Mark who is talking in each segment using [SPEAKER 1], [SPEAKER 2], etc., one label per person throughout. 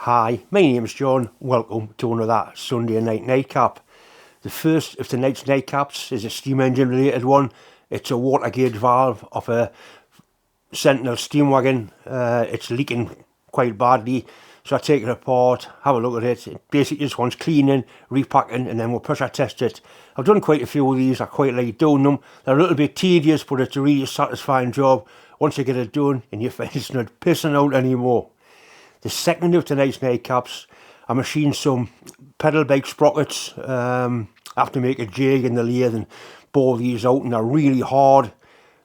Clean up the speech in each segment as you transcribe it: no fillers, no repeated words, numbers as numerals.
[SPEAKER 1] Hi, my name's John. Welcome to another Sunday night nightcap. The first of tonight's nightcaps is a steam engine related one. It's a water gauge valve of a Sentinel steam wagon. It's leaking quite badly, so I take it apart, have a look at it. It basically just wants cleaning, repacking, and then we'll pressure test it. I've done quite a few of these. I quite like doing them. They're a little bit tedious, but it's a really satisfying job once you get it done and you find it's not pissing out anymore. The second of tonight's nightcaps, I machined some pedal bike sprockets. I have to make a jig in the lathe and bore these out, and they're really hard.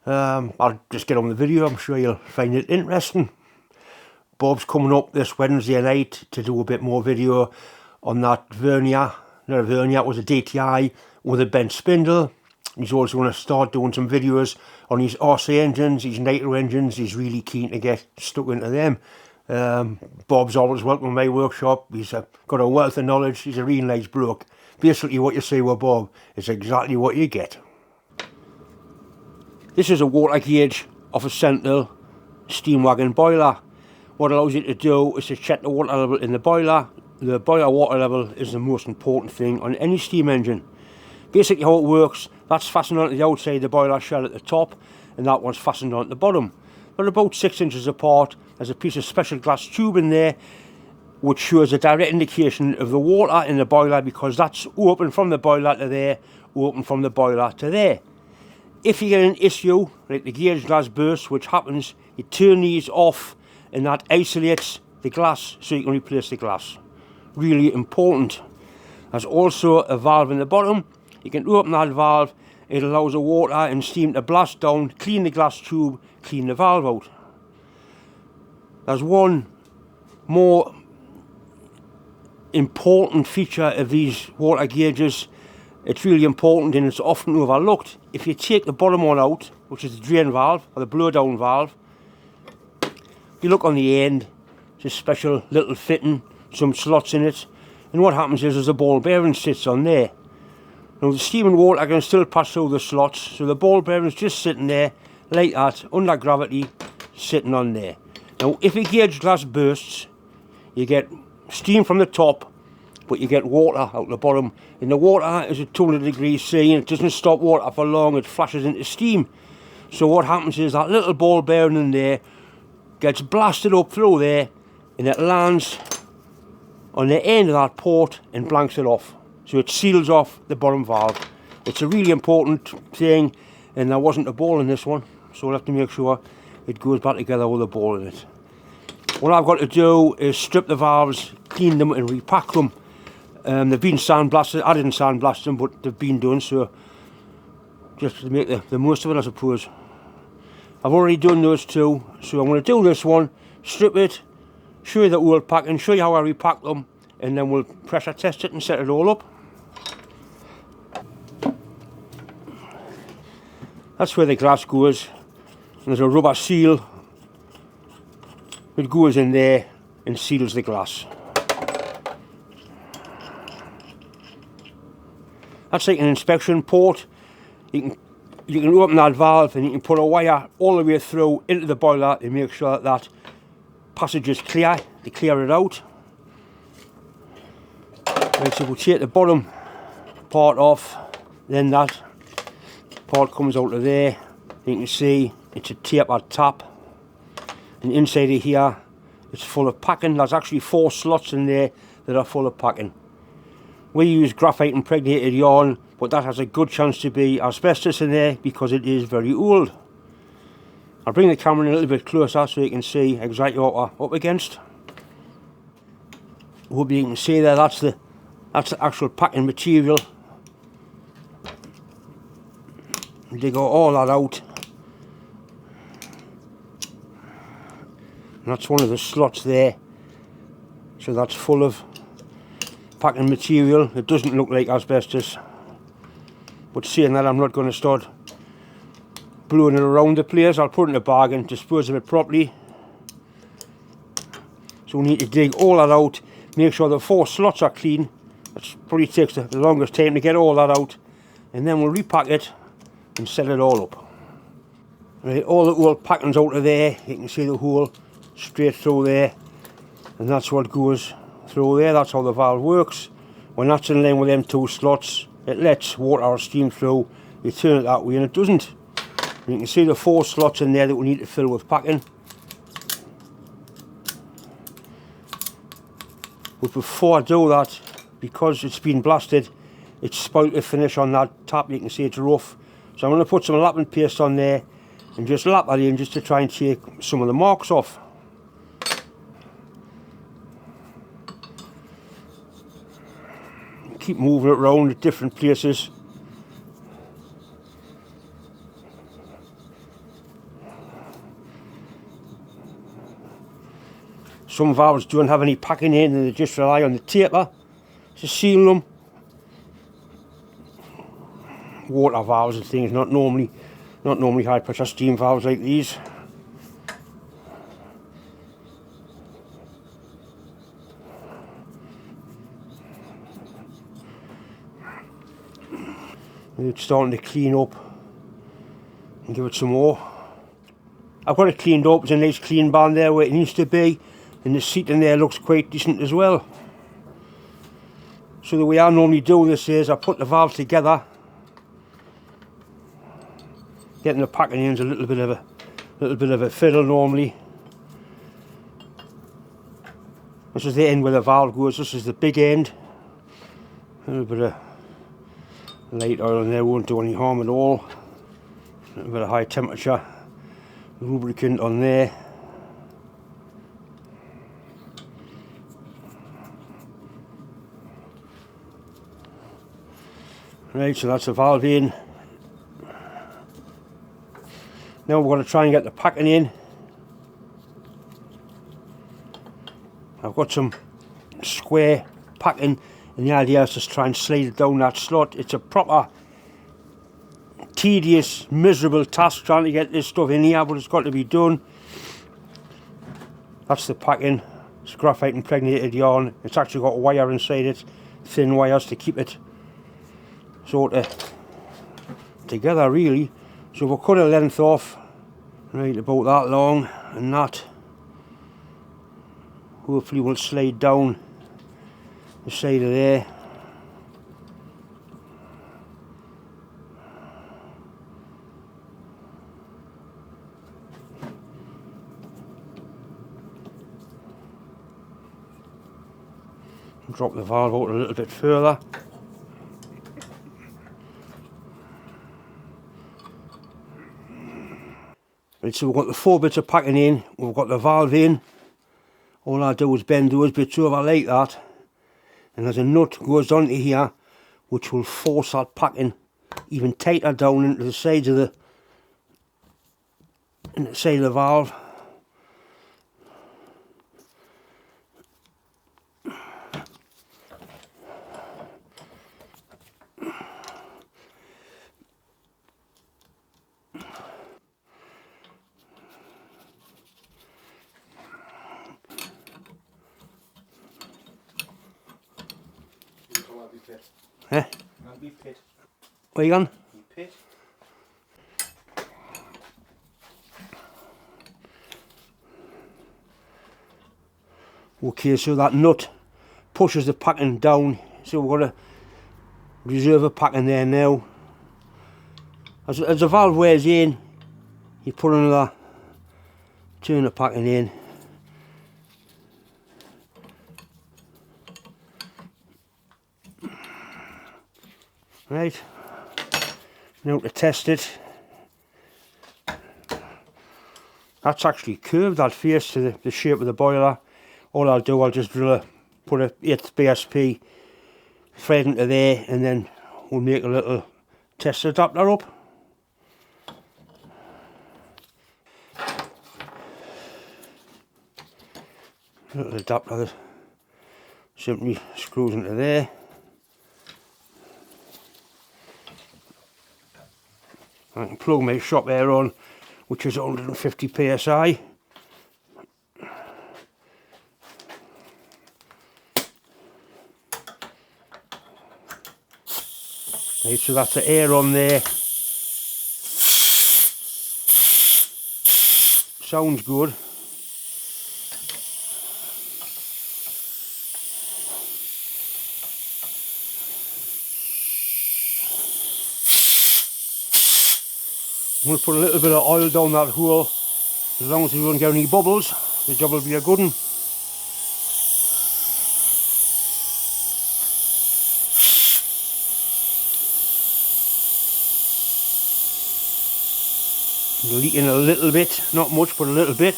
[SPEAKER 1] I'll just get on the video. I'm sure you'll find it interesting. Bob's coming up this Wednesday night to do a bit more video on that vernier. Not a vernier, it was a DTI with a bent spindle. He's also going to start doing some videos on his RC engines, his nitro engines. He's really keen to get stuck into them. Bob's always welcome in my workshop. He's got a wealth of knowledge. He's a really nice bloke. Basically what you see with Bob is exactly what you get. This is a water gauge of a Sentinel steam wagon boiler. What it allows you to do is to check the water level in the boiler. The boiler water level is the most important thing on any steam engine. Basically how it works, that's fastened onto the outside of the boiler shell at the top, and that one's fastened onto the bottom. They're about 6 inches apart. There's a piece of special glass tube in there which shows a direct indication of the water in the boiler, because that's open from the boiler to there, open from the boiler to there. If you get an issue, like the gauge glass burst, which happens, you turn these off and that isolates the glass so you can replace the glass. Really important. There's also a valve in the bottom. You can open that valve. It allows the water and steam to blast down, clean the glass tube, clean the valve out. There's one more important feature of these water gauges. It's really important and it's often overlooked. If you take the bottom one out, which is the drain valve or the blow down valve, you look on the end, it's a special little fitting, some slots in it, and what happens is a ball bearing sits on there. Now the steam and water can still pass through the slots, so the ball bearing's just sitting there like that, under gravity, sitting on there. Now if a gauge glass bursts, you get steam from the top, but you get water out the bottom, and the water is at 200 degrees C and it doesn't stop water for long, it flashes into steam. So what happens is that little ball bearing in there gets blasted up through there, and it lands on the end of that port and blanks it off. So it seals off the bottom valve. It's a really important thing, and there wasn't a ball in this one, so we'll have to make sure it goes back together with a ball in it. What I've got to do is strip the valves, clean them and repack them. They've been sandblasted. I didn't sandblast them, but they've been done, so just to make the most of it, I suppose. I've already done those two, so I'm going to do this one, strip it, show you the oil packing, show you how I repack them, and then we'll pressure test it and set it all up. That's where the glass goes. And there's a rubber seal that goes in there and seals the glass. That's like an inspection port. You can open that valve and you can put a wire all the way through into the boiler to make sure that passage is clear, to clear it out. Right, so we'll take the bottom part off, then that part comes out of there. You can see it's a tapered tap, and inside of here it's full of packing. There's actually 4 slots in there that are full of packing. We use graphite impregnated yarn, but that has a good chance to be asbestos in there because it is very old. I'll bring the camera in a little bit closer so you can see exactly what we're up against. Hope you can see there, that's the actual packing material. Dig all that out. And that's one of the slots there. So that's full of packing material. It doesn't look like asbestos. But saying that, I'm not going to start blowing it around the place. I'll put it in a bag and dispose of it properly. So we need to dig all that out. Make sure the 4 slots are clean. That probably takes the longest time to get all that out. And then we'll repack it and set it all up. Right, all the old packing's out of there. You can see the hole straight through there. and that's what goes through there. That's how the valve works. When that's in line with them two slots, it lets water or steam through. You turn it that way and it doesn't. And you can see the 4 slots in there that we need to fill with packing. But before I do that, because it's been blasted, it's spoilt the finish on that tap. You can see it's rough. So I'm going to put some lapping paste on there and just lap that in just to try and take some of the marks off. Keep moving it around at different places. Some valves don't have any packing in and they just rely on the taper to seal them. Water valves and things, not normally high pressure steam valves like these. It's starting to clean up and give it some more. I've got it cleaned up. It's a nice clean band there where it needs to be, and the seat in there looks quite decent as well. So the way I normally do this is I put the valves together. Getting the packing in is a little bit of a fiddle normally. This is the end where the valve goes. This is the big end. A little bit of light oil in there won't do any harm at all. A little bit of high temperature lubricant on there. Right, so that's the valve in. Now we're going to try and get the packing in. I've got some square packing, and the idea is just try and slide it down that slot. It's a proper tedious, miserable task trying to get this stuff in here, but it's got to be done. That's the packing. It's graphite impregnated yarn. It's actually got wire inside it, thin wires to keep it sort of together really. So we'll cut a length off, right about that long, and that hopefully will slide down the side of there. Drop the valve out a little bit further. Right, so we've got the 4 bits of packing in, we've got the valve in. All I do is bend those bits over like that, and there's a nut goes onto here which will force that packing even tighter down into the sides of the valve. Eh? Where you gone? Okay, so that nut pushes the packing down, so we've got to reserve a packing there now. As the valve wears in, you put another, turn the packing in. Right, now to test it. That's actually curved, that face, to the shape of the boiler. All I'll do, I'll just drill put a 8th BSP thread into there, and then we'll make a little test adapter up. Little adapter that simply screws into there. I can plug my shop air on, which is 150 psi. Right, so that's the air on there. Sounds good. I'm going to put a little bit of oil down that hole. As long as we don't get any bubbles, the job will be a good one. Leaking a little bit, not much, but a little bit.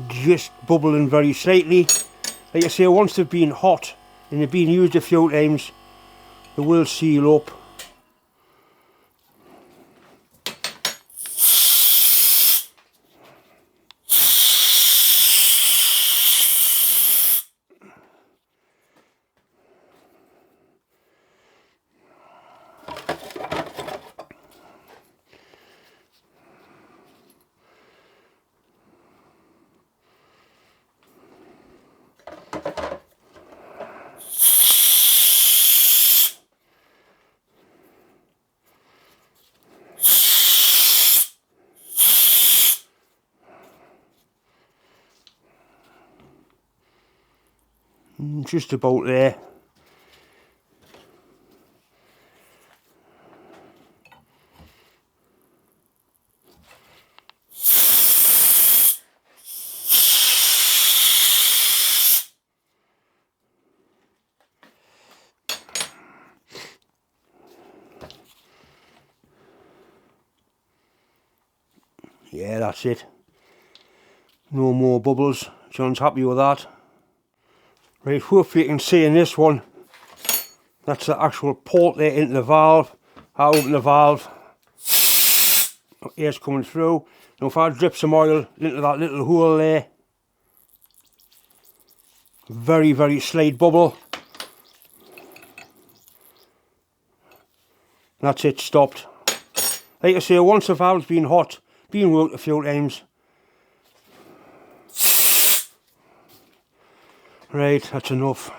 [SPEAKER 1] Just bubbling very slightly. Like I say, once they've been hot and they've been used a few times, they will seal up. Just about there. Yeah, that's it. No more bubbles. John's happy with that. Right, hopefully you can see in this one, that's the actual port there into the valve. I open the valve, air's coming through. Now if I drip some oil into that little hole there, very, very slight bubble. That's it, stopped. Like I say, once the valve's been hot, been worked a few times. Right, that's enough.